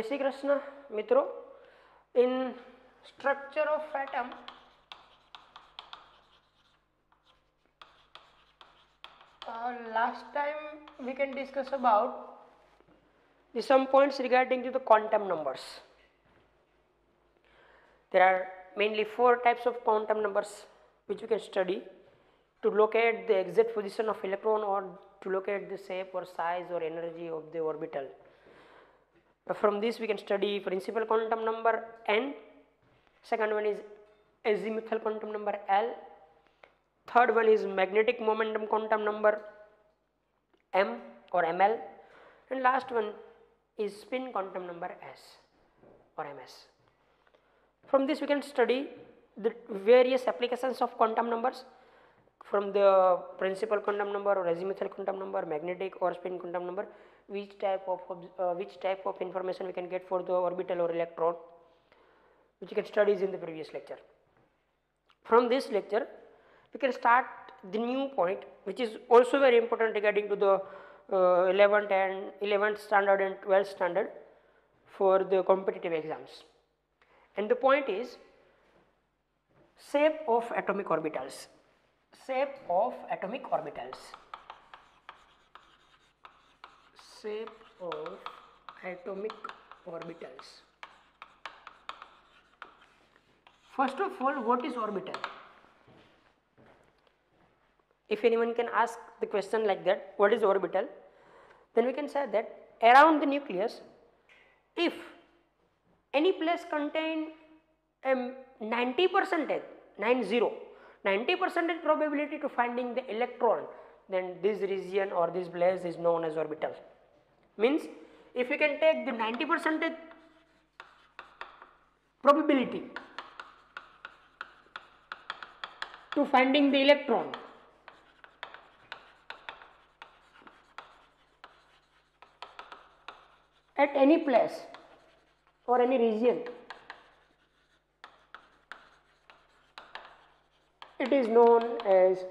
जय श्री कृष्ण मित्रों. In structure of atom, last time we can discuss about some points regarding to the quantum numbers. There are mainly 4 types of quantum numbers which we can study to locate the exact position of electron or to locate the shape or size or energy of the orbital. From this we can study principal quantum number n, second one is azimuthal quantum number L, third one is magnetic momentum quantum number M or ML, and last one is spin quantum number S or MS. From this we can study the various applications of quantum numbers from the principal quantum number or azimuthal quantum number, magnetic or spin quantum number, which type of information we can get for the orbital or electron, which you can study in the previous lecture. From this lecture we can start the new point which is also very important regarding to the 11th standard and 12th standard for the competitive exams, and the point is shape of atomic orbitals. Shape of atomic orbitals. Shape of atomic orbitals. First of all, what is orbital? If anyone can ask the question like that, what is orbital? Then we can say that around the nucleus, if any place contain 90% probability to finding the electron, then this region or this place is known as orbital. Means if you can take the 90% probability to finding the electron, at any place or any region, it is known as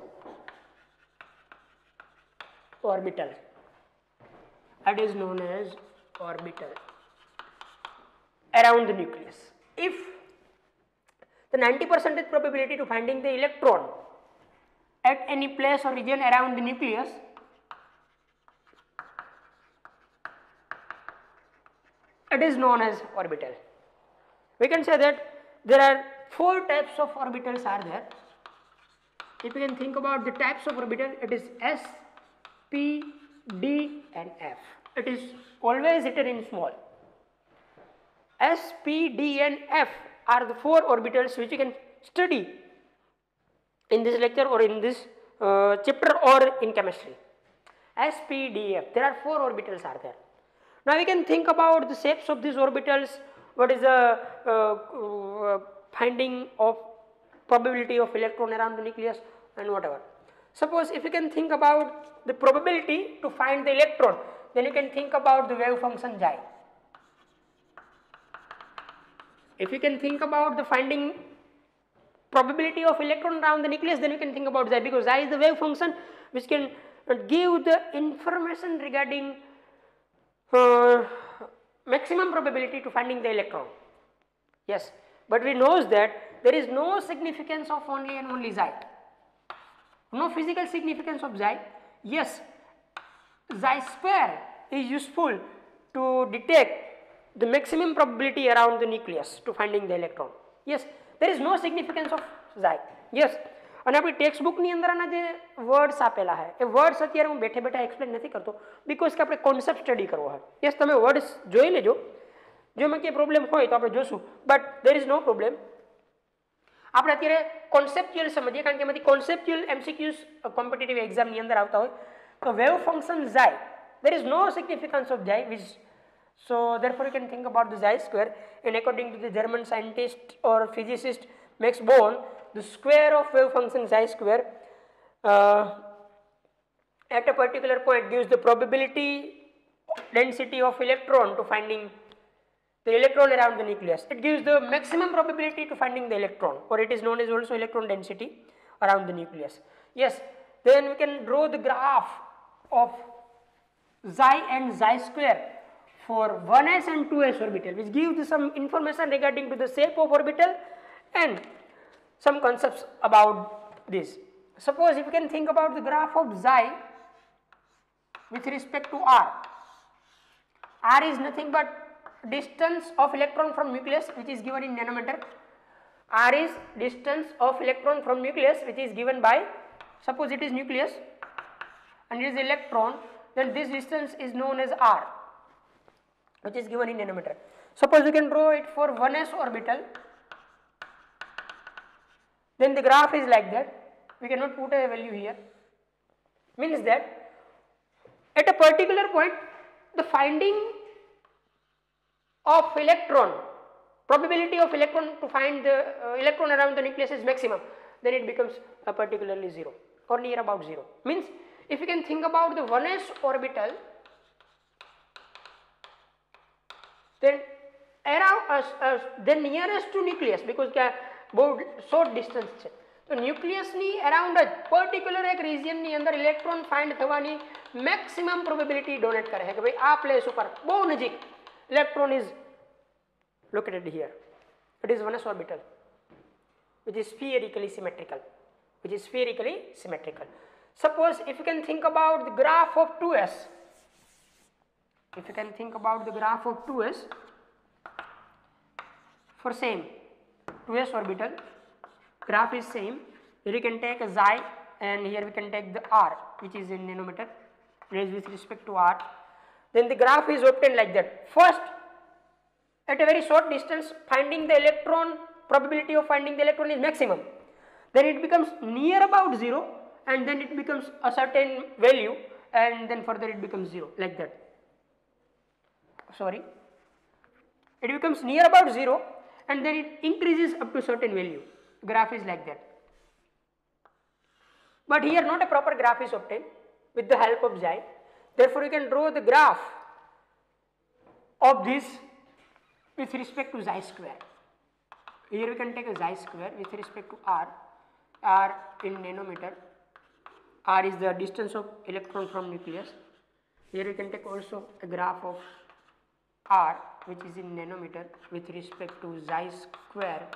orbital. It is known as orbital around the nucleus. If the 90% probability to finding the electron at any place or region around the nucleus, it is known as orbital. We can say that there are 4 types of orbitals are there. If you can think about the types of orbital, it is S, P, D and F. It is always written in small. S, P, D and F are the 4 orbitals which you can study in this lecture or in this chapter or in chemistry. S, P, D, F. There are 4 orbitals are there. Now we can think about the shapes of these orbitals. What is the finding of probability of electron around the nucleus and whatever. Suppose if you can think about the probability to find the electron, then you can think about the wave function xi. If you can think about the finding probability of electron around the nucleus, then you can think about xi, because xi is the wave function which can give the information regarding maximum probability to finding the electron. Yes, but we knows that there is no significance of only and only xi. No physical significance of xi. Yes, xi square is useful to detect the maximum probability around the nucleus to finding the electron. Yes, there is no significance of xi. Yes, અને આપણી text બુકની અંદરના જે words આપેલા છે એ words અત્યારે હું બેઠે બેઠા એક્સપ્લેન નથી કરતો, બીકોઝ કે આપણે કોન્સેપ્ટ સ્ટડી કરવો હોય. યસ, તમે વર્ડ્સ જોઈ લેજો, જો એમાં કંઈ પ્રોબ્લેમ હોય તો આપણે જોશું, but there is no problem. આપણે અત્યારે કોન્સેપ્ચ્યુઅલ સમજીએ, કારણ કે એમાંથી કોન્સેપ્ચ્યુઅલ એમસીક્યુઝ કોમ્પિટિટિવ એક્ઝામની અંદર આવતા હોય. તો wave function xi, there is no significance of xi, which so therefore you can think about the xi square, and according to the German scientist or physicist Max Born, the square of wave function xi square at a particular point gives the probability density of electron to finding the electron around the nucleus. It gives the maximum probability to finding the electron, or it is known as also electron density around the nucleus. Yes, then we can draw the graph of xi and xi square for 1s and 2s orbital, which gives some information regarding to the shape of orbital and some concepts about this. Suppose if you can think about the graph of xi with respect to r is nothing but distance of electron from nucleus, which is given in nanometer. R is distance of electron from nucleus, which is given by, suppose it is nucleus and it is electron, then this distance is known as r, which is given in nanometer. Suppose you can draw it for 1s orbital, then the graph is like that. We cannot put a value here. Means that at a particular point the finding of electron, probability of electron to find the electron around the nucleus is maximum, then it becomes particularly 0 or near about 0. Means if you can think about the 1s orbital, then around then nearest to nucleus, because बहुत short distance છે, તો nucleus ની around જ particular એક region ની અંદર electron find થવાની maximum probability donate કરે છે કે ભાઈ આ પ્લેસ ઉપર બહુ નજીક electron is located here. It is 1s orbital, which is spherically symmetrical, Suppose if you can think about the graph of 2s, for same 2s orbital, graph is same. Here you can take a xi and here we can take the r, which is in nanometer, raised with respect to r. Then the graph is obtained like that. First, at a very short distance, finding the electron, probability of finding the electron is maximum. Then it becomes near about 0 and then it becomes a certain value and then further it becomes 0, like that. Sorry. It becomes near about 0 and then it increases up to certain value. Graph is like that. But here not a proper graph is obtained with the help of xi. Therefore, you can draw the graph of this with respect to xi square. Here we can take a xi square with respect to r in nanometer. R is the distance of electron from nucleus. Here we can take also a graph of r, which is in nanometer, with respect to xi square,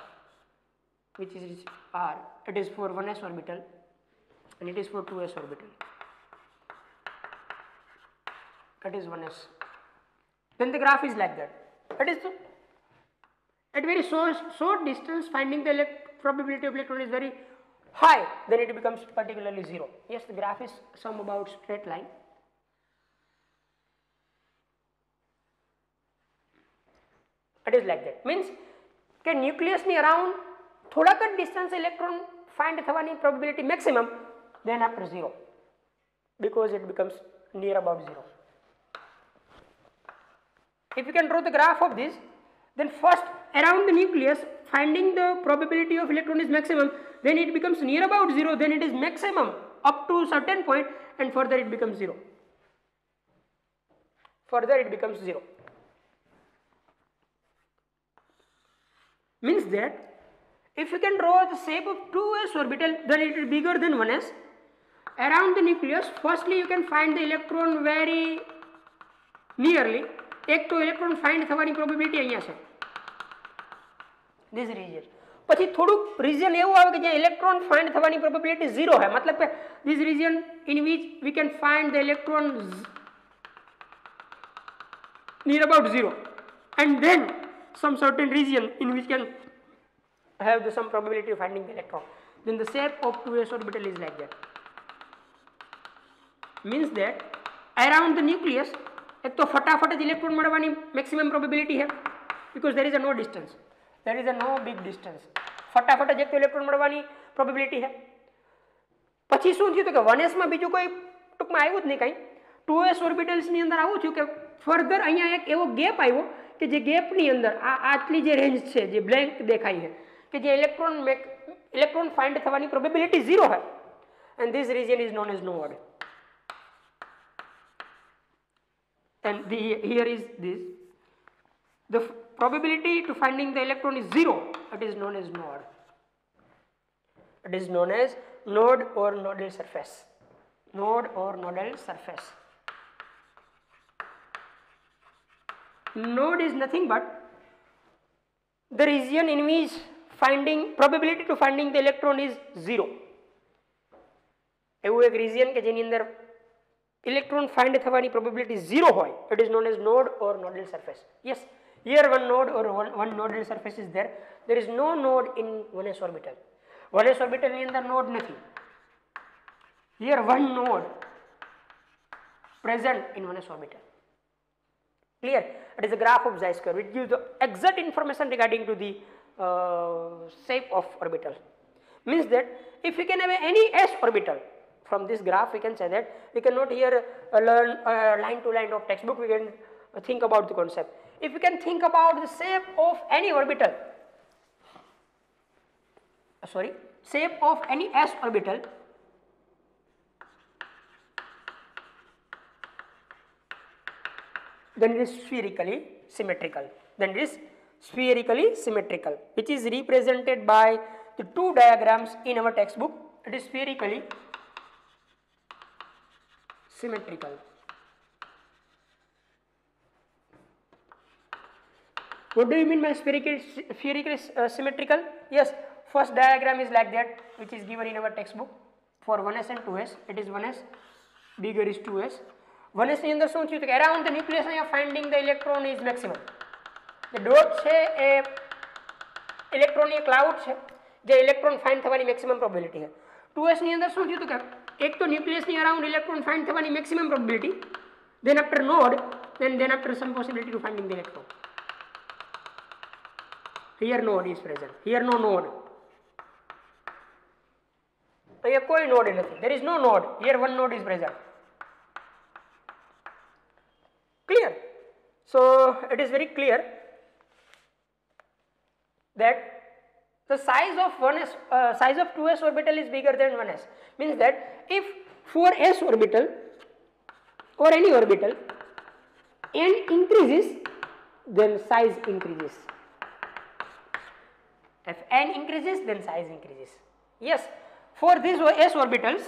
which is r. It is for 1s orbital and it is for 2s orbital. That is 1s. Then the graph is like that. That is at very short distance, finding the probability of electron is very high, then it becomes particularly 0. Yes, the graph is some about straight line. It is like that. Means કે nucleus ની around થોડાક જ distance electron find થવાની probability maximum, then after 0, because it becomes near about 0. If you can draw the graph of this, then first around the nucleus finding the probability of electron is maximum, then it becomes near about 0, then it is maximum up to certain point and further it becomes 0. Means that if you can draw the shape of 2s orbital, then it is bigger than 1s. Around the nucleus, firstly you can find the electron very nearly. एक तो electron find થવાની probability અહીંયા છે, this region. પછી થોડું region એવું આવે કે જ્યાં ઇલેક્ટ્રોન ફાઇન્ડ થવાની પ્રોબેબિલિટી 0 है, मतलब કે this region in which we can find the electron near about 0 and then some certain region in which can have the some probability of finding the electron. Then the shape of 2s orbital is like that. Means that around the nucleus एक तो फटाफट electron મળવાની maximum probability है, because there is a no distance, there is a no big distance, फटाफट एक तो electron મળવાની probability है. પછી શું થયું તો કે 1s માં બીજું કોઈ ટૂંકમાં આવ્યું જ નહીં કાંઈ, 2s ઓર્બિટલ્સ ની અંદર આવું થયું કે ફર્ધર અહીંયા એક એવો ગેપ આવ્યો કે જે ગેપની અંદર આટલી જે રેન્જ છે જે બ્લેન્ક દેખાય છે કે જે ઇલેક્ટ્રોન ફાઇન્ડ થવાની પ્રોબેબિલિટી 0 है and this region is known as node. And here is this, the probability to finding the electron is 0, it is known as node. It is known as node or nodal surface. Node is nothing but the region in which probability to finding the electron is 0. એવું એક region કે જેની અંદર electron find થવાની probability 0 હોય, it is known as node or nodal surface. Yes, here one node or one nodal surface is there. There is no node in 1s orbital. 1s orbital ની અંદર node નથી. Here one node present in 1s orbital. Clear? It is a graph of xi square which gives the exact information regarding to the shape of orbital. Means that if we can have any s orbital, from this graph we can say that we cannot here learn line to line of textbook, we can think about the concept. If we can think about the shape of any orbital, shape of any s orbital, then it is spherically symmetrical. Which is represented by the two diagrams in our textbook. It is spherically symmetrical. What do you mean by spherically symmetrical? Yes, first diagram is like that, which is given in our textbook for 1s and 2s. It is 1s, bigger is 2s. 1s ની અંદર શું થયું કે around the nucleus અહીંયા finding the electron is maximum. The dot છે એ electron ની cloud છે જે electron find થવાની maximum probability છે. 2s ની અંદર શું થયું કે એક તો nucleus ની around electron find થવાની maximum probability, then after node, then after some possibility to finding the electron. Here node is present, here no node. અહીંયા કોઈ node નથી, there is no node, here one node is present. Clear? So it is very clear that the size of 2s orbital is bigger than 1s. Means that if for s orbital or any orbital n increases, then size increases. If n increases, then size increases. Yes, for these s orbitals,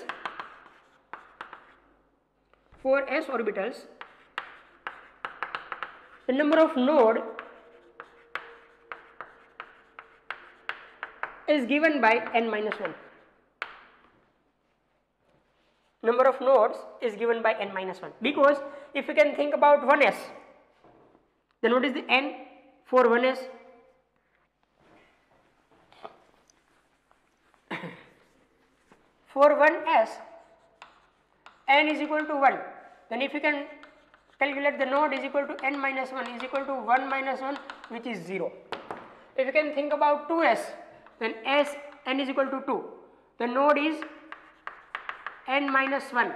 the number of node is given by n minus 1. Number of nodes is given by n minus 1, because if you can think about 1s, then what is the n for 1s? For 1s, n is equal to 1. Then if you can calculate the node is equal to n minus 1 is equal to 1 minus 1, which is 0. If you can think about 2s, then n is equal to 2. The node is n minus 1,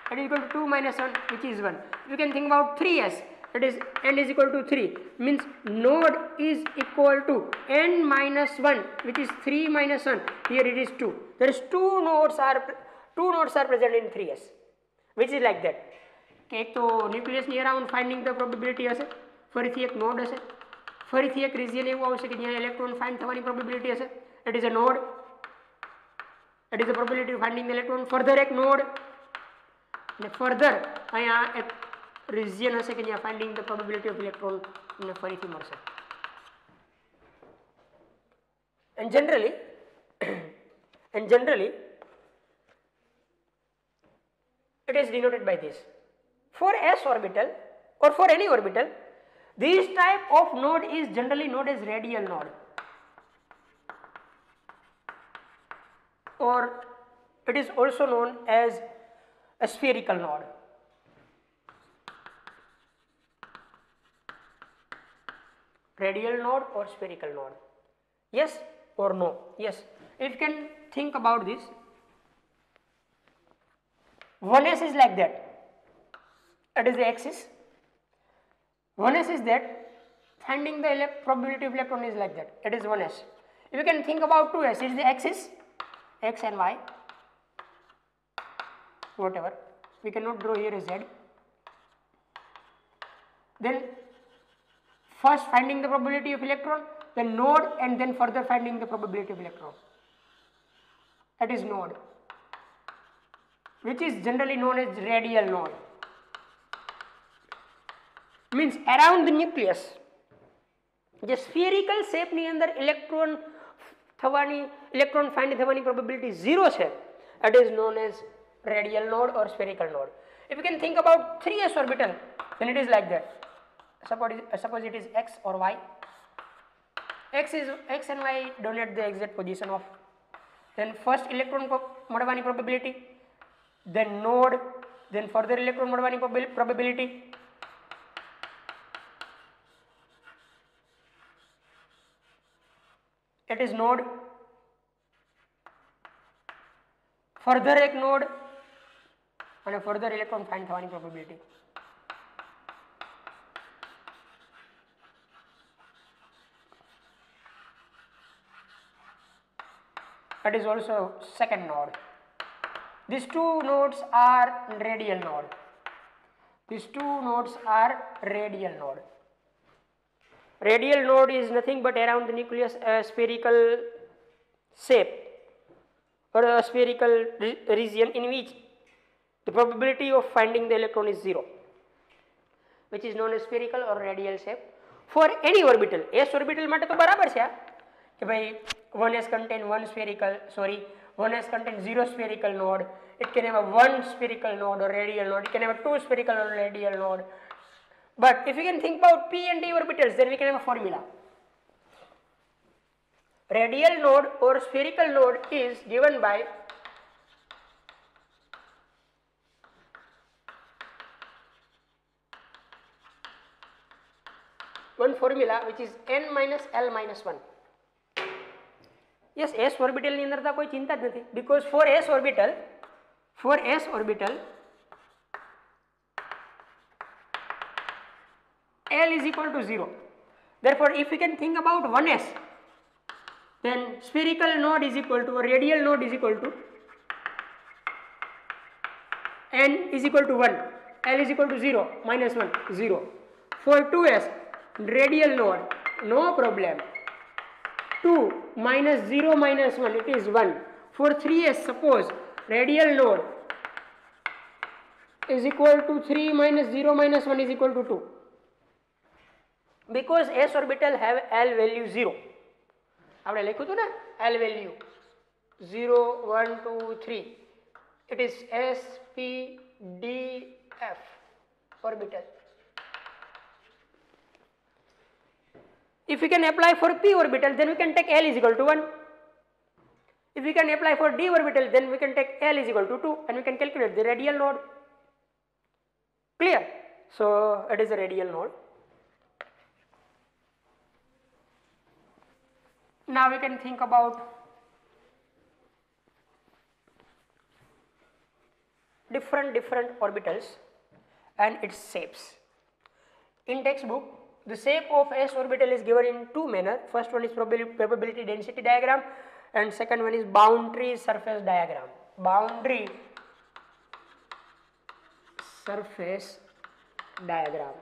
that is equal to 2 minus 1, which is 1. If you can think about 3s, that is n is equal to 3, means node is equal to n minus 1, which is 3 minus 1. Here it is 2. There is two nodes are present in 3s, which is like that. એક તો ન્યુક્લિયસની around finding the probability હશે, ફરીથી એક node હશે, ફરીથી એક region એવું આવશે કે જ્યાં ઇલેક્ટ્રોન ફાઇન્ડ થવાની પ્રોબેબિલિટી હશે. It is a node, it is a probability to finding the electron. Further એક નોડ અને ફર્ધર અહીંયા એક રિજિયન હશે કે જ્યાં finding the probability of electron તમને ફરીથી મળશે. And generally it is denoted by this. For s orbital or for any orbital, this type of node is generally known as radial node, or it is also known as a spherical node. Radial node or spherical node? Yes or no? Yes. If you can think about this, 1s is like that. That is the axis. 1s is that. Finding the probability of electron is like that. It is 1s. If you can think about 2s, it is the axis, x and y, whatever. We cannot draw here a z. Then first finding the probability of electron, then node, and then further finding the probability of electron. That is node, which is generally known as radial node. Means around the nucleus જે સ્ફિયરિકલ શેપની અંદર electron find થવાની probability 0 છે, it is known as radial node or spherical node. If you can think about 3s orbital, then it is like that. Suppose it is x or y. X and y denote the exact position of, then first electron મળવાની probability, then node, then further electron મળવાની probability. It is node, further એક node અને further electron find થવાની probability. That is also second node. These two nodes are radial node. These two nodes are radial node. Radial node is nothing but around the nucleus a spherical shape or a spherical region in which the probability of finding the electron is 0, which is known as spherical or radial shape for any orbital. S orbital માટે તો બરાબર છે કે ભાઈ 1s contain 0 spherical node. It can have a 1 spherical node or radial node. It can have a 2 spherical or radial node. But if you can think about p and d orbitals, then we can have a formula. Radial node or spherical node is given by one formula which is n minus l minus 1. Yes, s orbital ની અંદર તો કોઈ ચિંતા જ નથી, because for s orbital L is equal to 0. Therefore, if we can think about 1s, then spherical node is equal to, or radial node is equal to n is equal to 1, L is equal to 0, minus 1, 0. For 2s, radial node, no problem, 2 minus 0 minus 1, it is 1. For 3s, suppose radial node is equal to 3 minus 0 minus 1 is equal to 2. Because s orbital have L value 0. આપણે લખ્યું હતું ને L value 0, 1, 2, 3. It is S, P, D, F orbital. If we can apply for p orbital, then we can take L is equal to 1. If we can apply for d orbital, then we can take L is equal to 2 and we can calculate the radial node. Clear? So it is a radial node. Now we can think about different orbitals and its shapes. In textbook, the shape of s orbital is given in two manner. First one is probability density diagram and second one is boundary surface diagram. Boundary surface diagram,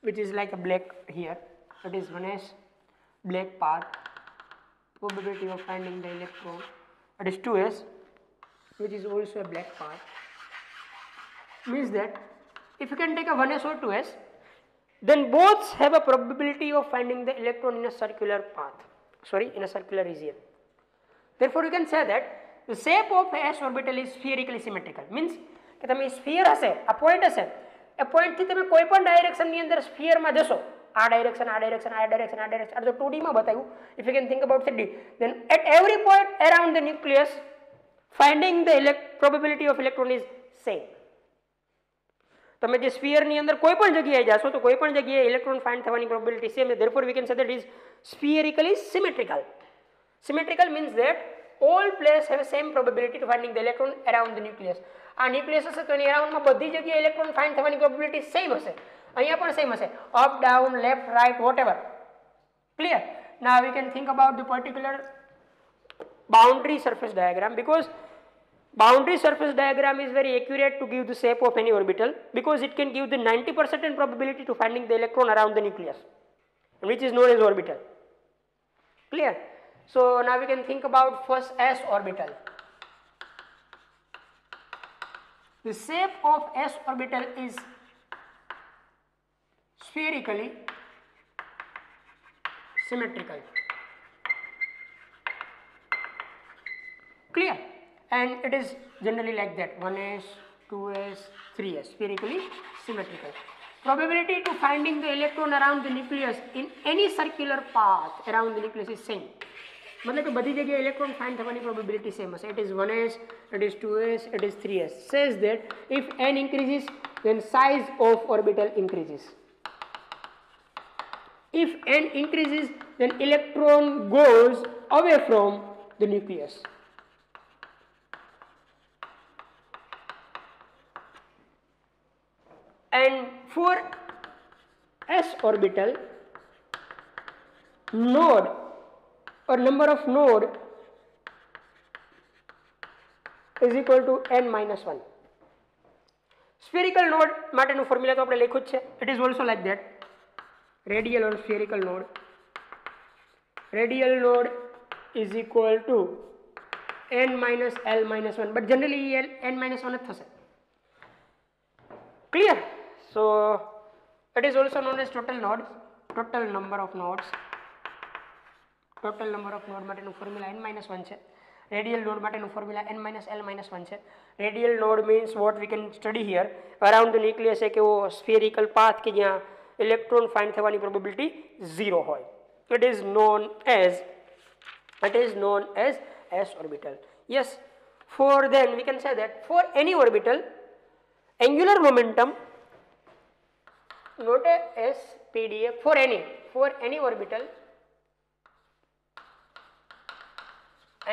which is like a black here. It is one as black path, probability of finding the electron. It is 2s, which is also a black path. Means that if you can take a 1s or 2s, then both have a probability of finding the electron in a circular path, in a circular region. Therefore you can say that the shape of s orbital is spherically symmetrical. Means કે તમે sphere હશે, આ point હશે, એ પોઈન્ટથી તમે કોઈ પણ ડાયરેક્શનની અંદર સ્ફિયરમાં જશો, આ ડાયરેક્શન, આ ડાયરેક્શન, આ ડાયરેક્શન, આ ડાયરેક્શન, આ તો 2D માં બતાવ્યું. If you can think about 3D, then at every point around the nucleus, finding the probability of electron is same. તમે જે સ્ફિયરની અંદર કોઈ પણ જગ્યાએ જાશો તો કોઈ પણ જગ્યાએ ઇલેક્ટ્રોન ફાઇન્ડ થવાની પ્રોબેબિલિટી સેમ છે. Therefore we can say that it is spherically symmetrical. Symmetrical means that all places have the same probability to finding the electron around the nucleus. આ ન્યુક્લિયસ હશે તો એની અરાઉન્ડમાં બધી જગ્યાએ ઇલેક્ટ્રોન ફાઇન્ડ થવાની પ્રોબેબિલિટી સેમ હશે. અહીંયા પણ સેમ હશે, up, down, left, right, whatever. Clear? Now we can think about the particular boundary surface diagram, because boundary surface diagram is very accurate to give the shape of any orbital, because it can give the 90% probability to finding the electron around the nucleus, which is known as orbital. Clear? So now we can think about first s orbital. The shape of s orbital is spherically symmetrical. Clear? And it is generally like that, 1s, 2s, 3s, spherically symmetrical. Probability to finding the electron around the nucleus in any circular path around the nucleus is same. मतलब कि बधी जगह electron find थवानी probability same हशे. It is 1s, it is 2s, it is 3s. Says that if n increases, then size of orbital increases. If n increases, then electron goes away from the nucleus. And for s orbital, node or number of node is equal to n minus 1. Spherical node માટેનું formula તો આપણે લખ્યું જ છે. It is also like that. Radial or spherical node. Radial node is equal to n minus l minus 1. But generally n minus 1 જ થશે. Clear? So it is also known as total nodes. Total number of nodes. Total number of node માટેનું formula n minus 1 છે. Radial node માટેનું formula n minus l minus 1 છે. Radial node means what we can study here. Around the nucleus એક એવો spherical path કે જ્યાં electron find થવાની probability 0 હોય. It is known as s orbital. Yes, for then we can say that for any orbital, angular momentum, not a s pdf, for any orbital,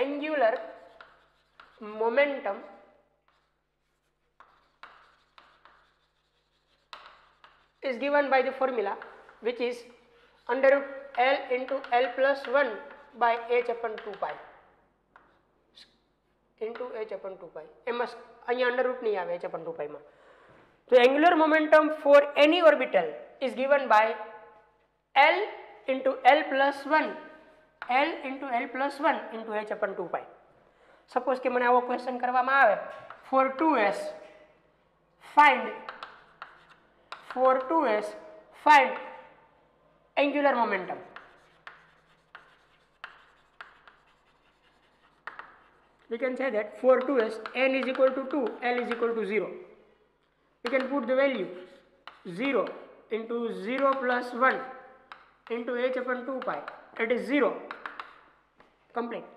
angular momentum is given by the formula which is under root L into L plus 1 by h upon 2 pi into h upon 2 pi. અહીંયા under root નહીં આવે h upon 2 pi માં. So angular momentum for any orbital is given by L into L plus 1 L into L plus 1 into h upon 2 pi. Suppose કે મને આવો question કરવામાં આવે, for 2s find angular momentum. We can say that for 2s n is equal to 2, L is equal to 0. We can put the value 0 into 0 plus 1 into h upon 2 pi. It is 0. Complete.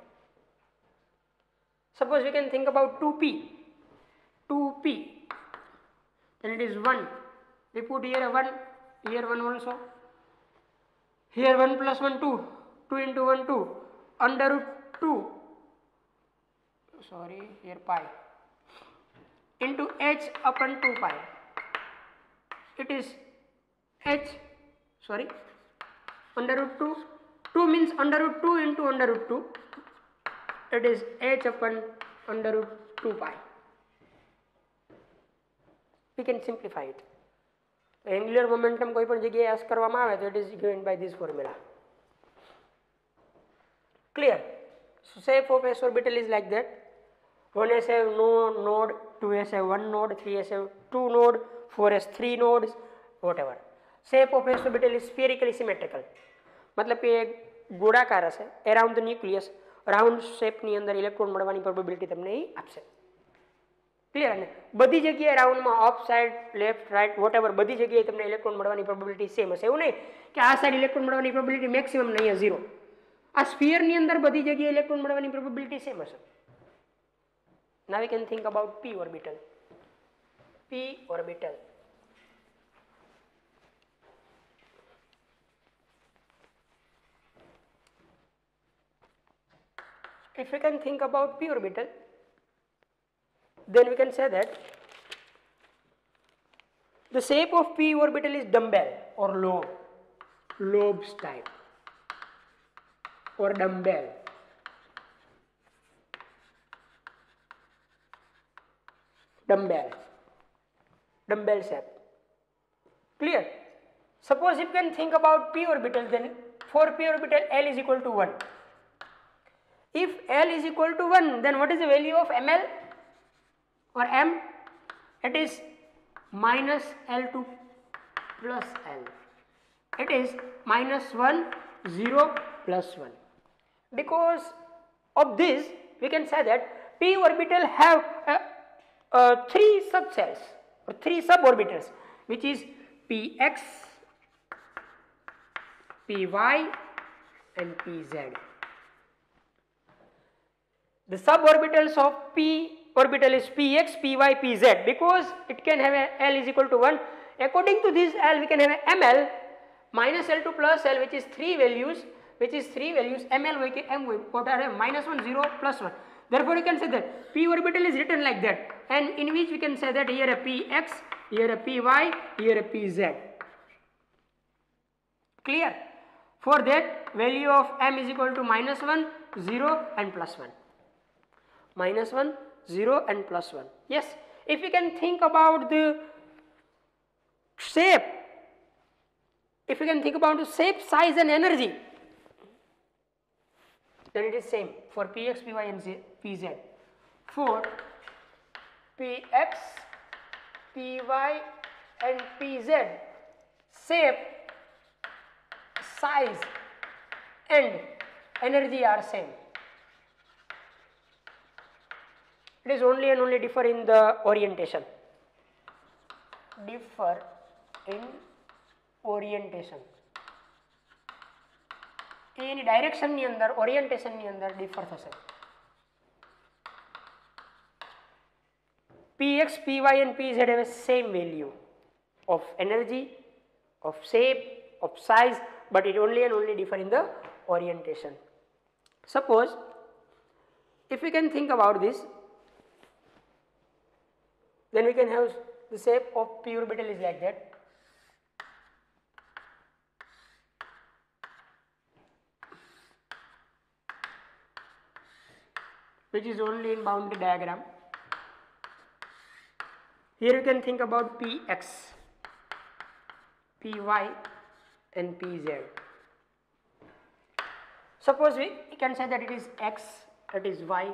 Suppose we can think about 2p. Then it is 1. We put here a 1, here 1 also. Here 1 plus 1, 2. 2 into 1, 2. Under root 2. Sorry, here pi. Into h upon 2 pi. It is under root 2. 2 means under root 2 into under root 2. It is h upon under root 2 pi. We can simplify it. Angular momentum કોઈ પણ જગ્યાએ ask કરવામાં આવે તો it is given by this formula. Clear? So shape of s orbital is like that. 1s have no node, 2s have 1 node, 3s have 2 node, 4s 3 nodes, whatever. Shape of s orbital is spherically symmetrical. मतलब કે ગોળાકાર હશે around the nucleus, round શેપની અંદર electron મળવાની probability તમને આપશે. Clear? ને બધી જગ્યાએ રાઉન્ડમાં up side, left, right, whatever બધી જગ્યાએ તમને ઇલેક્ટ્રોન મળવાની પ્રોબેબિલિટી સેમ હશે. એવું નહીં કે આ સાઈડ ઇલેક્ટ્રોન મળવાની પ્રોબેબિલિટી મેક્સિમમ નહીં, 0. આ સ્ફિયરની અંદર બધી જગ્યાએ ઇલેક્ટ્રોન મળવાની પ્રોબેબિલિટી સેમ હશે. Now we can think about p orbital. If we can think about p orbital, then we can say that the shape of p orbital is dumbbell or lobes type or dumbbell. Dumbbell shape. Clear? Suppose if you can think about p orbital, then for p orbital L is equal to 1. If L is equal to 1, then what is the value of ml or m? It is minus L2 plus L. It is -1, 0, +1. Because of this, we can say that p orbital have 3 subcells or 3 suborbitals, which is px, py and pz. The suborbitals of p orbital is px, py, pz, because it can have a L is equal to 1. According to this L, we can have a ml minus L to plus L, which is 3 values, ml we can m what are -1, 0, +1. Therefore, you can say that p orbital is written like that, and in which we can say that here a px, here a py, here a pz. Clear? For that, value of m is equal to -1, 0 and +1. -1, 0 and +1. Yes, if we can think about the shape, size and energy, then it is same for px, py and pz. For px, py and pz, shape, size and energy are same. It is only and only differ in the orientation. Differ in orientation. Any direction ની અંદર, orientation ની અંદર differ થશે. px, py and pz have a same value of energy, of shape, of size, but it only and only differ in the orientation. Suppose if we can think about this, then we can have the shape of p orbital is like that. Which is only in boundary diagram. Here you can think about px, py and pz. Suppose we can say that it is x, it is y,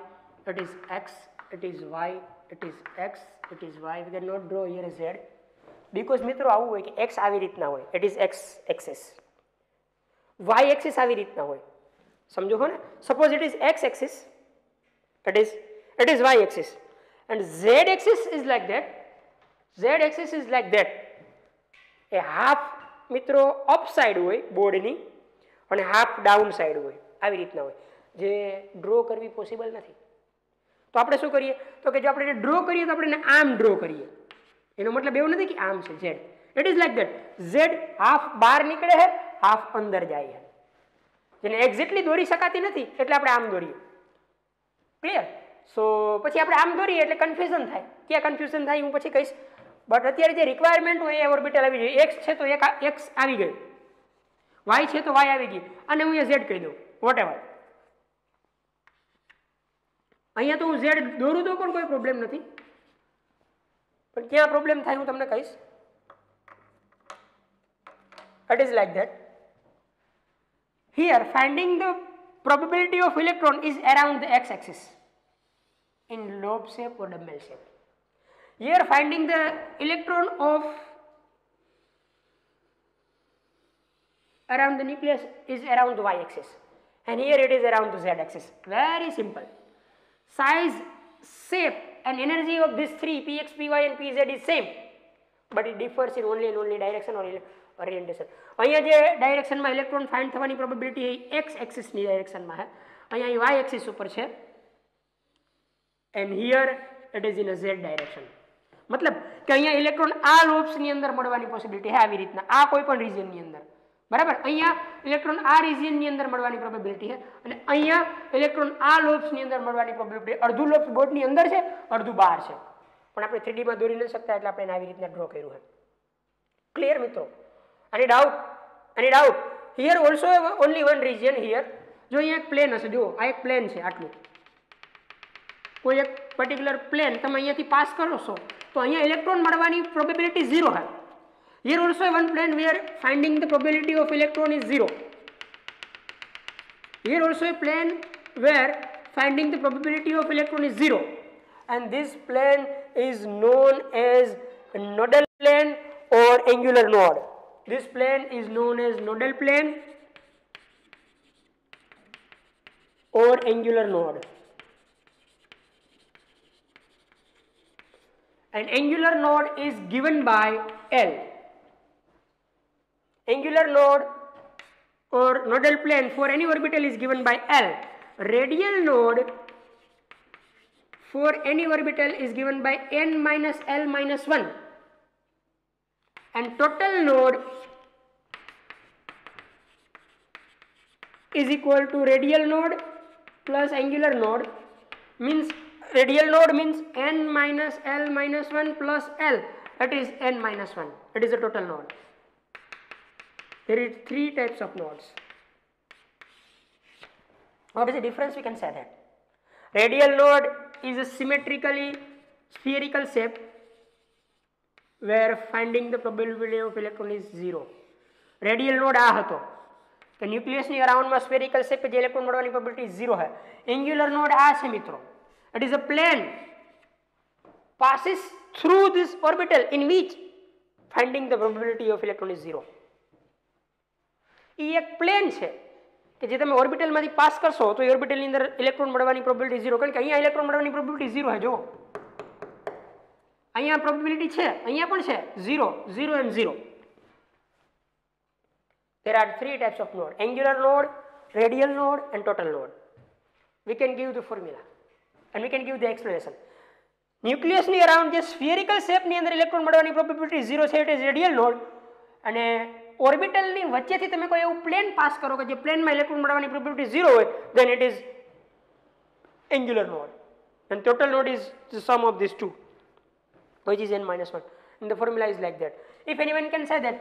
it is x, it is y, it is x, it is y. We cannot draw here z, because મિત્રો આવું હોય કે x આવી રીતના હોય, it is x axis, y axis આવી રીતના હોય, સમજો હો ને. Suppose it is x axis, it is y axis, and z axis is like that. Z axis is like that. A half મિત્રો અપ સાઈડ હોય બોર્ડની અને હાફ ડાઉન સાઈડ હોય, આવી રીતના હોય, જે ડ્રો કરવી પોસિબલ નથી. તો આપણે શું કરીએ, તો કે જો આપણે ડ્રો કરીએ તો આપણે આમ ડ્રો કરીએ. એનો મતલબ એવું નથી કે આમ છે z. It is like that. Z half બહાર નીકળે છે, હાફ અંદર જાય છે, જેને એક્ઝેક્ટલી દોરી શકાતી નથી, એટલે આપણે આમ દોરીએ. ક્લિયર? સો પછી આપણે આમ દોરીએ એટલે કન્ફ્યુઝન થાય. ક્યાં કન્ફ્યુઝન થાય હું પછી કહીશ, બટ અત્યારે જે રિક્વાયરમેન્ટ હોય એ ઓર્બિટલ આવી જાય. એક્સ છે તો એક એક્સ આવી ગયું, વાય છે તો વાય આવી ગઈ, અને હું એ ઝેડ કહી દઉં, વોટ એવર. અહીંયા તો હું ઝેડ દોરું તો પણ કોઈ પ્રોબ્લેમ નથી, પણ ક્યાં પ્રોબ્લેમ થાય હું તમને કહીશ. It is like that. Here finding the probability of electron is around the x-axis in lobe shape or dumbbell shape. Here finding the electron of around the nucleus is around the y-axis, and here it is around the z-axis. Very simple. Size, shape and energy of these three px, py and pz is same, but it differs in only and only direction or orientation. અહીંયા જે ડાયરેક્શનમાં electron find થવાની probability એ x એક્સિસની ડાયરેક્શનમાં છે, અહીંયા એ Y axis ઉપર છે, and here it is in a Z direction. મતલબ કે અહીંયા ઇલેક્ટ્રોન આ લોબ્સની અંદર મળવાની પોસિબિલિટી છે, આવી રીતના આ કોઈ પણ રિજિયનની અંદર. બરાબર? અહીંયા ઇલેક્ટ્રોન આ રિજિયનની અંદર મળવાની પ્રોબેબિલિટી છે, અને અહીંયા ઇલેક્ટ્રોન આ લોબ્સની અંદર મળવાની પ્રોબેબિલિટી. અડધું લોબ્સ બોર્ડની અંદર છે, અડધું બહાર છે, પણ આપણે 3D માં દોરી નથી શકતા, એટલે આપણે આવી રીતના ડ્રો કર્યું છે. ક્લિયર મિત્રો? Any doubt? Any doubt? Here also only one region here. જો અહીંયા એક પ્લેન હશે, જુઓ આ એક પ્લેન છે, આટલું કોઈ એક પર્ટિક્યુલર પ્લેન તમે અહીંયાથી પાસ કરો છો તો અહીંયા ઇલેક્ટ્રોન મળવાની પ્રોબેબિલિટી 0 છે. Here also one plane where finding the probability of electron is 0. Here also a plane where finding the probability of electron is 0, and this plane is known as a nodal plane or angular node. This plane is known as nodal plane or angular node. An angular node is given by L. Angular node or nodal plane for any orbital is given by L. Radial node for any orbital is given by n minus L minus 1. And total node is equal to radial node plus angular node, means radial node means n minus L minus 1 plus L, that is n minus 1, that is the total node. There is 3 types of nodes. What is the difference? We can say that radial node is a symmetrically spherical shape where finding the probability of electron is 0. Radial node આ હતો કે ન્યુક્લિયસની અરાઉન્ડમાં spherical shape જે electron મળવાની probability 0 है. Angular node આ છે મિત્રો. It is a plane passes through this orbital in which finding the probability of electron is 0. એ એક પ્લેન છે કે જે તમે ઓર્બિટલમાંથી પાસ કરશો તો એ ઓર્બિટલની અંદર ઇલેક્ટ્રોન મળવાની પ્રોબેબિલિટી 0, કારણ કે અહીંયા ઇલેક્ટ્રોન મળવાની પ્રોબેબિલિટી 0 है. જો અહીંયા પ્રોબેબિલિટી છે, અહીંયા પણ છે 0, 0 and 0. There are 3 types of node: angular node, radial node and total node. We can give the formula and we can give the explanation. Nucleus ni around જે spherical shape ની અંદર ઇલેક્ટ્રોન મળવાની probability 0 છે, it is radial node. અને orbital ની વચ્ચેથી તમે કોઈ એવું પ્લેન પાસ કરો કે જે પ્લેનમાં ઇલેક્ટ્રોન મળવાની પ્રોબેબિલિટી 0 હોય, then it is angular node. And total node is the sum of these two, which is n minus 1. And the formula is like that. If anyone can say that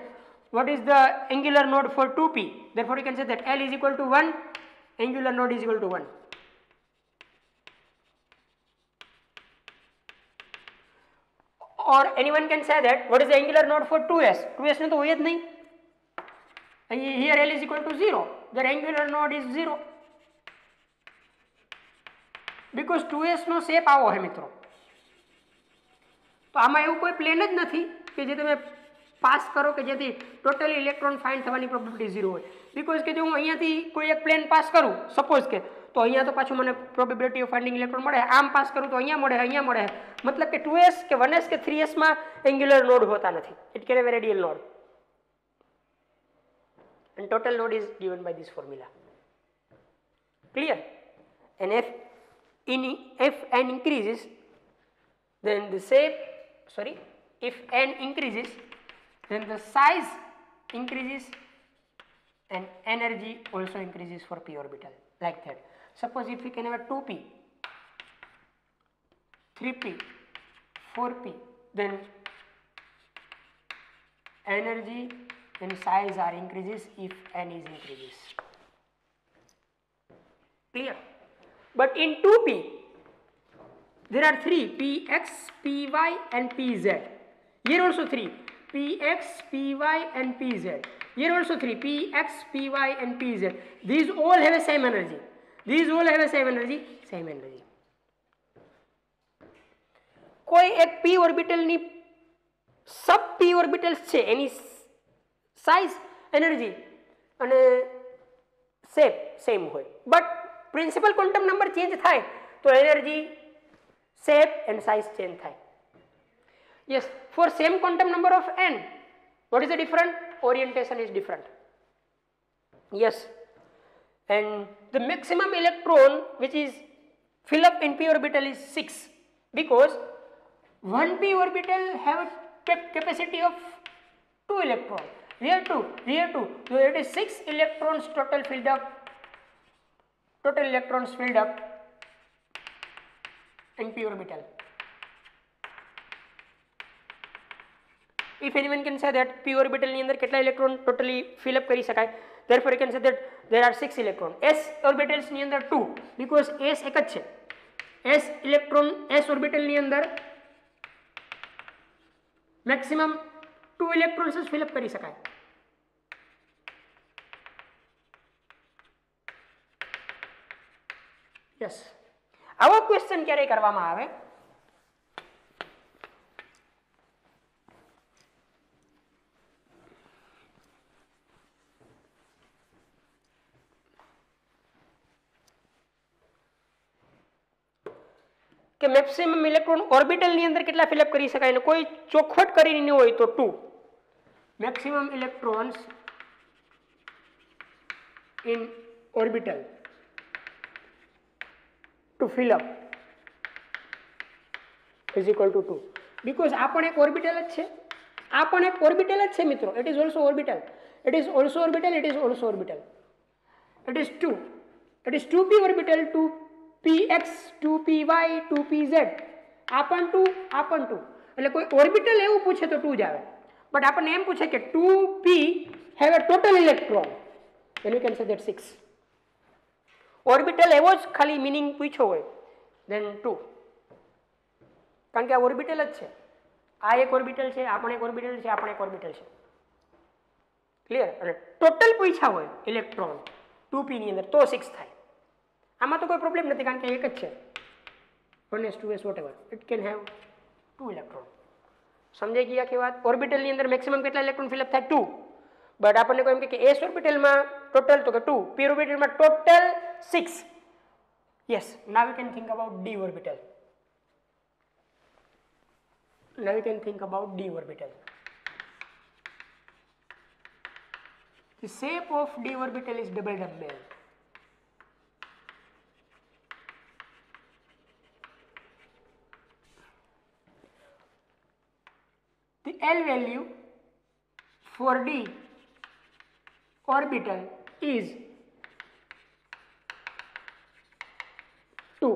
what is the angular node for 2p, therefore you can say that L is equal to 1, angular node is equal to 1. Or anyone can say that what is the angular node for 2s, 2s ને તો હોય જ નહીં. Here L is equal to 0, the angular node is 0, because 2s નો shape આવો હે મિત્રો. તો આમાં એવું કોઈ પ્લેન જ નથી કે જે તમે પાસ કરો કે જેથી ટોટલી ઇલેક્ટ્રોન ફાઇન્ડ થવાની પ્રોબેબિલિટી 0 હોય. બીકોઝ કે જો હું અહીંયાથી કોઈ એક પ્લેન પાસ કરું સપોઝ કે, તો અહીંયા તો પાછું મને પ્રોબેબિલિટી ઓફ ફાઇન્ડિંગ ઇલેક્ટ્રોન મળે, આમ પાસ કરું તો અહીંયા મળે, અહીંયા મળે. મતલબ કે 2s કે 1s કે 3s માં એન્ગ્યુલર નોડ હોતા નથી. It can have a radial node. And total node is given by this formula. Clear? And if n increases, then the shape, if n increases, then the size increases and energy also increases for p orbital, like that. Suppose if we can have a 2p, 3p, 4p, then energy and size are increases if n is increases. Clear? But in 2p there are 3, px, py and pz. Here also 3, px, py and pz. Here also 3, px, py and pz. These all have a same energy. These all have a same energy, same energy. કોઈ એક p orbital ની sub p orbitals છે, એની size, energy અને shape same હોય, but principal quantum number change થાય તો energy, shape and size change થાય. Yes, for same quantum number of n, what is the different? Orientation is different. Yes, and the maximum electron which is fill up in p orbital is 6, because one p orbital have a capacity of 2 electrons. Here 2, so it is 6 electrons total filled up, total electrons filled up in p orbital. If anyone can say that p orbital ની અંદર કેટલા electron totally fill up કરી શકાય, therefore you can say that there are 6 electrons. s orbitals ની અંદર 2, because s એક જ છે. s electron s orbital ની અંદર maximum 2 electrons જ ફિલ અપ કરી શકાય. Yes, આવો ક્વેશ્ચન ક્યારે કરવામાં આવે? કે મેક્સિમમ ઇલેક્ટ્રોન ઓર્બિટલની અંદર કેટલા ફિલઅપ કરી શકાય, અને કોઈ ચોખવટ કરીને ન હોય તો 2 maximum electrons in orbital to fill up is equal to 2 because આ પણ એક ઓર્બિટલ જ છે, આ પણ એક ઓર્બિટલ જ છે મિત્રો. it is also orbital, it is also orbital, it is also orbital, it is 2, it is 2p orbital, 2px, 2py, 2pz, આ પણ 2, આ પણ 2. એટલે કોઈ ઓર્બિટલ એવું પૂછે તો 2 જ આવે, બટ આપણને એમ પૂછે કે 2p have a total electron, then you can say that 6. Orbital એવો જ ખાલી મીનિંગ પૂછ્યો હોય then 2, કારણ કે આ ઓર્બિટલ જ છે, આ એક ઓર્બિટલ છે, આ પણ એક ઓર્બિટલ છે, આ પણ એક ઓર્બિટલ છે. ક્લિયર? અને ટોટલ પૂછ્યા હોય ઇલેક્ટ્રોન 2p ની અંદર તો 6 થાય. આમાં તો કોઈ પ્રોબ્લેમ નથી કારણ કે એક જ છે, 1s 2s whatever, it can have 2 electron. સમજાઈ ગઈ આખી વાત? ઓર્બિટલની અંદર મેક્સિમમ કેટલા ઇલેક્ટ્રોન ફિલઅપ થાય? 2. બટ આપણને કોઈ એમ કે s ઓર્બિટલમાં ટોટલ તો કે 2, p ઓર્બિટલમાં total 6. Yes, now you can think about d orbital. Now you can think about d orbital. The shape of d orbital is double dumbbell. The L value for d orbital is 2.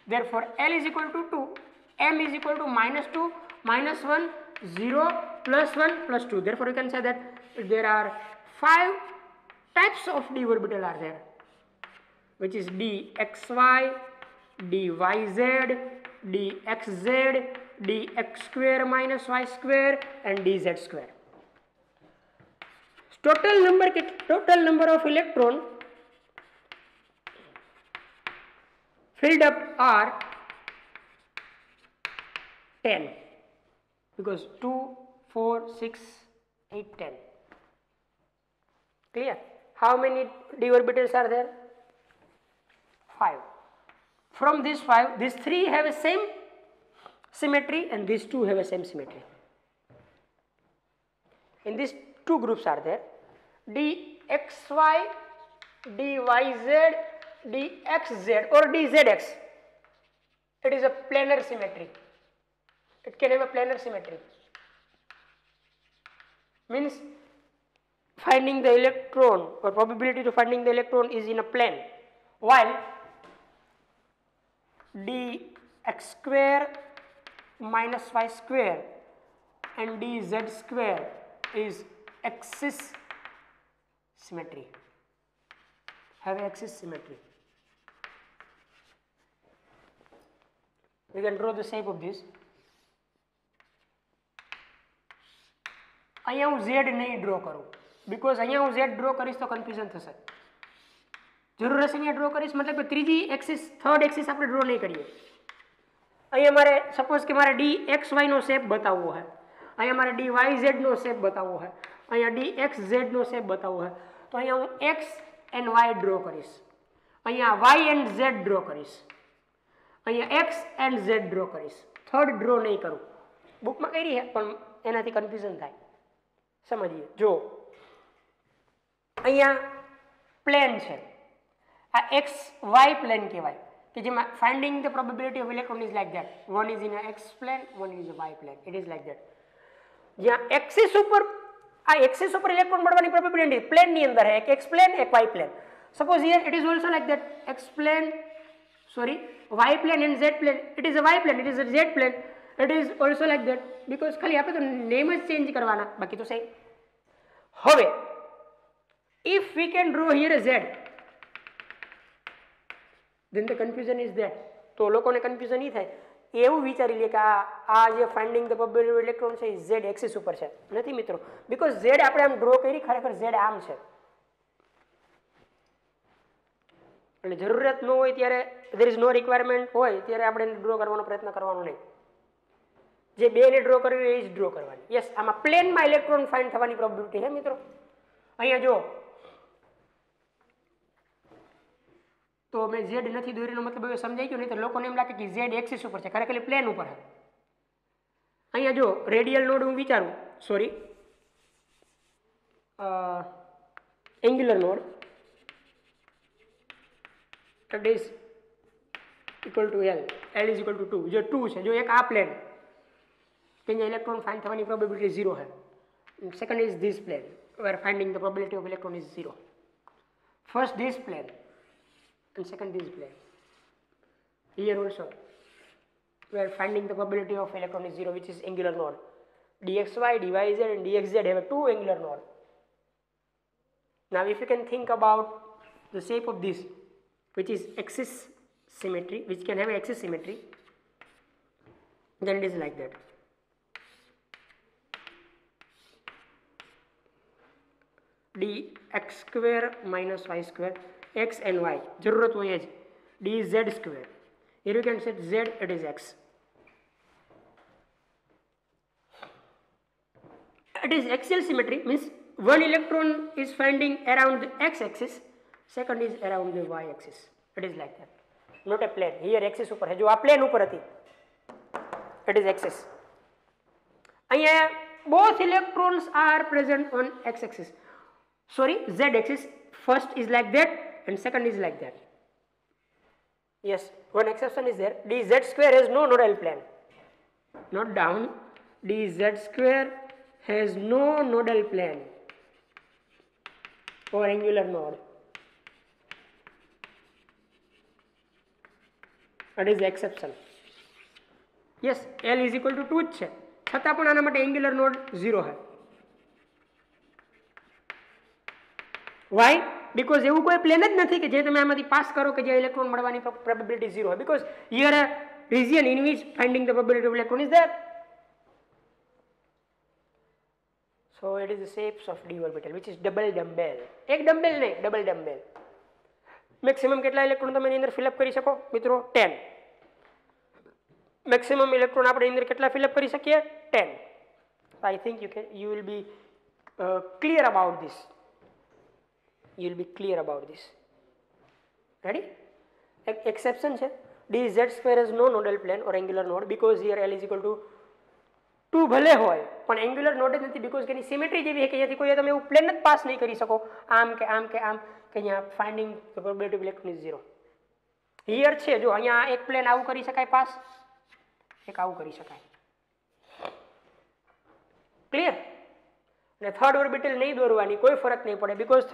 Therefore, L is equal to 2. M is equal to -2, -1, 0, +1, +2. Therefore, you can say that there are 5 types of d orbital are there, which is dxy, dyz, dxz, dx square minus y square, and dz square. Total number of electron filled up are 10 because 2, 4, 6, 8, 10. Clear? How many d orbitals are there? 5. From these 5, these 3 have a same symmetry and these 2 have a same symmetry. In these 2 groups are there dxy, dyz, dxz or dzx. It is a planar symmetry. It can have a planar symmetry. Means finding the electron or probability to finding the electron is in a plane, while dx square minus y square and dz square is axis symmetry, have axis symmetry. We can draw the shape of this. અહીંયા હું z નહીં draw કરું because અહીંયા હું z draw કરીશ તો confusion થશે. જરૂર હશે અહીંયા ડ્રો કરીશ મતલબ કે ત્રીજી એક્સિસ થર્ડ એક્સિસ આપણે ડ્રો નહીં કરીએ. અહીંયા મારે સપોઝ કે મારે dxy નો શેપ બતાવવો હોય, અહીંયા મારે dyz નો શેપ બતાવવો હોય, અહીંયા dxz નો શેપ બતાવવો હોય, તો અહીંયા હું x and y ડ્રો કરીશ, અહીંયા y and z ડ્રો કરીશ, અહીંયા x and z ડ્રો કરીશ. થર્ડ ડ્રો નહીં કરું. બુકમાં કરી છે પણ એનાથી કન્ફ્યુઝન થાય. સમજીએ. જો અહીંયા પ્લેન છે, આ એક્સ વાય પ્લેન કહેવાય કે જેમાં finding the probability of electron is like that. One is in X plane, one is a Y plane. It is like that. જ્યાં એક્સિસ ઉપર આ એક્સિસ ઉપર ઇલેક્ટ્રોન મળવાની પ્રોબેબિલિટી પ્લેનની અંદર है, એક એક્સ પ્લેન એક Y plane. Suppose here it is also like that. X plane sorry y plane and z plane. It is a y plane, it is a z plane, it is also like that because ખાલી આપણે તો name જ change કરવાના, બાકી તો same. હવે if we can draw here a z, then the confusion is that. તો લોકોને કન્ફ્યુઝન નહીં થાય એવું વિચારી લે કે આ જે ફાઇન્ડિંગ ધ પ્રોબેબિલિટી ઇલેક્ટ્રોન છે એ z એક્સિસ ઉપર છે. નથી મિત્રો, બીકોઝ z આપણે આમ ડ્રો કરી, ખરેખર z આમ છે. એટલે જરૂરિયાત ન હોય ત્યારે there is no requirement હોય ત્યારે આપણે ડ્રો કરવાનો પ્રયત્ન કરવાનો નહીં. જે બે ને ડ્રો કરવી એ જ ડ્રો કરવાની. યસ, આમાં પ્લેનમાં ઇલેક્ટ્રોન ફાઇન્ડ થવાની પ્રોબેબિલિટી છે મિત્રો. અહીંયા જો તો મેં ઝેડ નથી દોરીનો મતલબ હવે સમજાઈ ગયો, નહીં તો લોકોને એમ લાગે કે ઝેડ એક્સિસ ઉપર છે, ખરેખર પ્લેન ઉપર છે. અહીંયા જો રેડિયલ નોડ હું વિચારું, sorry angular node that is equal to L is equal to 2, जो 2 છે, જો એક આ પ્લેન કે અહીંયા ઇલેક્ટ્રોન ફાઇન્ડ થવાની પ્રોબેબિલિટી 0 है, second is this plane where finding the probability of electron is 0. First this plane and second this plane. Here also we are finding the probability of electron is 0, which is angular node. dxy, dyz and dxz have a 2 angular node. Now if you can think about the shape of this, which is axis symmetry, which can have axis symmetry, then it is like that. dx square minus y square, x and y જરૂરત હોય જ, dz square, here you can set z, it is x. It is axial symmetry, means one electron is finding around the x axis, second is around the y axis. It is like that, not a plane. Here axis ઉપર है, जो આ plane ઉપર હતી, it is axis. અહીંયા both electrons are present on x axis, sorry z axis. First is like that and second is like that. Yes, one exception is there, dz square has no nodal plane. Note down, dz square has no nodal plane or angular node. That is the exception. Yes, L is equal to 2 જ છે, છતાં પણ આના માટે angular node 0 है. Why? Because એવું કોઈ plane જ નથી કે જે તમે આમાંથી પાસ કરો કે જે ઇલેક્ટ્રોન મળવાની પ્રોબેબિલિટી 0 है. Because here a region in which finding the probability of electron is there. So it is the shapes of d orbital, which is double dumbbell. એક ડમ્બેલ નહીં, ડબલ ડમ્બેલ. મેક્સિમમ કેટલા electron તમે એની અંદર fill up કરી શકો મિત્રો? 10. Maximum electron આપણે અંદર કેટલા ફિલઅપ કરી શકીએ? 10. I think you will be clear about this. You will be clear about this. Ready? Exception છે, dz square has no nodal plane or angular node because here L is equal to 2 ભલે હોય પણ angular node જ નથી, because કે એની symmetry જેવી છે કે અહીંયાથી કોઈ તમે એવું પ્લેન જ પાસ નહીં કરી શકો આમ કે આમ કે આમ, કે અહીંયા finding the probability of electron is 0. Here છે જો અહીંયા એક પ્લેન આવું કરી શકાય પાસ, એક આવું કરી શકાય. ક્લિયર? અને થર્ડ ઓર્બિટલ નહીં દોરવાની, કોઈ ફરક નહીં પડે, બીકોઝ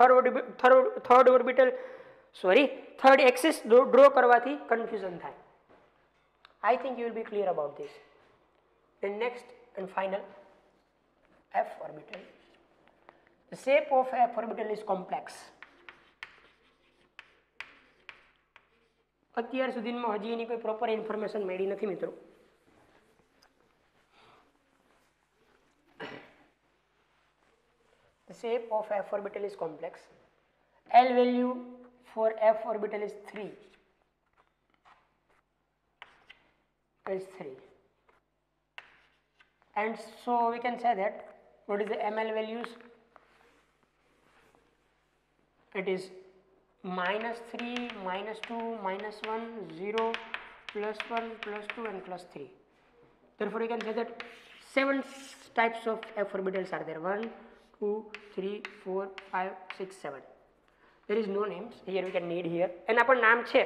થર્ડ એક્સિસ ડ્રો કરવાથી કન્ફ્યુઝન થાય. I think you will be clear about this. And next and final, f orbital. The shape of f orbital is complex. અત્યાર સુધીમાં હજી એની કોઈ પ્રોપર ઇન્ફોર્મેશન મળી નથી મિત્રો. The shape of f orbital is complex. L value for f orbital is 3. Is 3. And so we can say that what is the ml values? It is -3, -2, -1, 0, +1, +2 and +3. Therefore we can say that 7 types of f orbitals are there. 1, 2, 3, 4, 5, 6, 7. There is no names here, we can need here. And આપણ નામ છે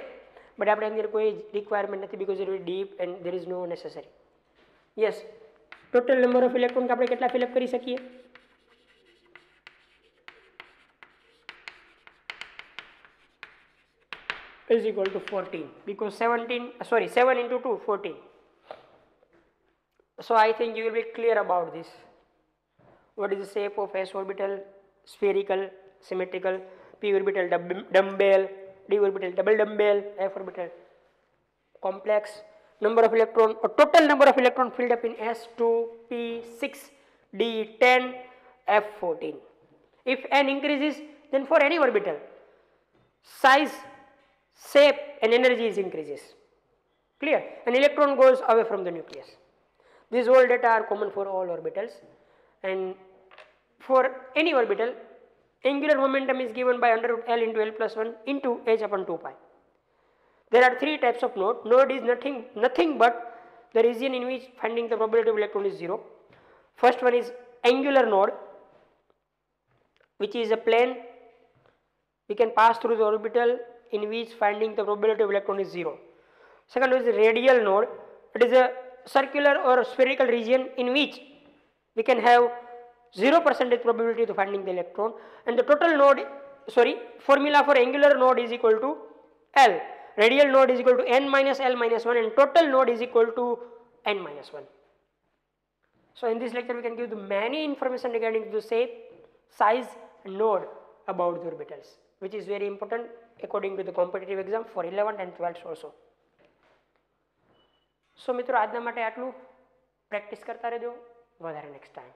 but આપણે અંદર કોઈ requirement નથી, because it will be deep and there is no necessary. Yes, total number of electrons આપણે કેટલા fill up કરી શકીએ? Is equal to 14, because 7 into 2, 14. So I think you will be clear about this. What is the shape of s orbital? Spherical, symmetrical, p orbital dumbbell, d orbital double dumbbell, f orbital complex. Number of electron or total number of electron filled up in s2, p6, d10, f14. If n increases, then for any orbital, size, shape and energy is increases. Clear? An electron goes away from the nucleus. These all data are common for all orbitals, and for any orbital, angular momentum is given by under root L into L plus 1 into h upon 2 pi. There are three types of node. Node is nothing but the region in which finding the probability of electron is 0. First one is angular node, which is a plane we can pass through the orbital in which finding the probability of electron is 0. Second one is radial node. It is a circular or spherical region in which we can have 0% probability to finding the electron, and the total node, formula for angular node is equal to L. Radial node is equal to n minus L minus 1, and total node is equal to n minus 1. So in this lecture we can give the many information regarding the shape, size and node about the orbitals, which is very important according to the competitive exam for 11th and 12th also. So મિત્રો આજના માટે આટલું, practice કરતા રહેજો, વધારે next time.